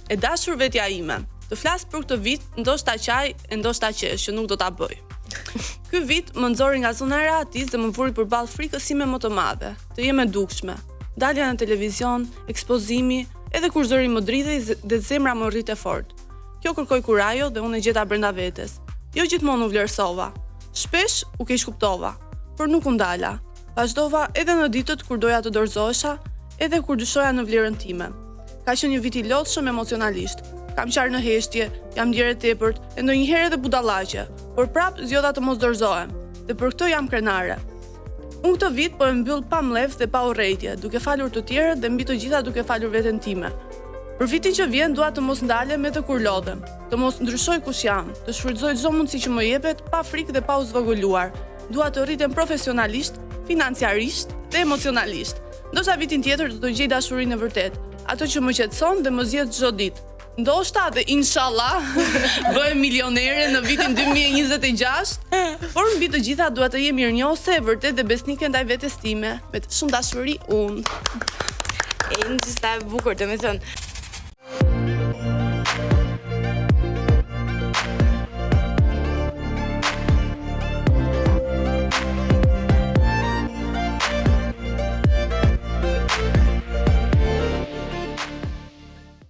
E dashur vetja ime, të flas për këtë vit, ndoshta qaj e ndoshta qesh, që nuk do ta bëj. Ky vit më nxori nga zona e rahatis dhe më vuri përballë frikës sime më të madhe, të jem e dukshme. Dalja në televizion, ekspozimi, edhe kur zëri më dridhej dhe zemra më rrite fort. Kjo kërkoi kurajo dhe unë e gjeta brenda vetes. Jo gjithmonë u vlerësova. Shpesh u keq kuptova, por nuk u ndala. Vazhdova edhe në ditët kur doja të dorëzohesha, edhe kur dyshoja në vlerën time. Ka qenë një vit i lodhshëm emocionalisht. Kam qarë në heshtje, jam ndjerë e tepërt, e ndonjëherë edhe budallaqe, por prap zgjodha të mos dorëzohem, dhe për këtë jam krenare. Unë këtë vit po e mbyll pa mlef dhe pa urrëtie, duke falur të tjerët dhe mbi të gjitha duke falur veten time. Për vitin që vjen dua të mos ndalem me të kur lodhem, të mos ndryshoj kush jam, të shfrytëzoj çdo mundësi që më jepet pa frikë dhe pa u zvogëluar. Dua të rritem profesionalisht, financiarisht dhe emocionalisht. Ndoshta vitin tjetër do të gjej dashurinë e vërtet, ato që më qetëson dhe më zgjedh çdo ditë. Ndoshta dhe inshallah bëhem milionere në vitin 2026, por mbi të gjitha dua të jem mirënjohëse, e vërtet dhe besnike ndaj vetes time, me shumë dashuri unë. E një gjitha e bukur, të me thënë,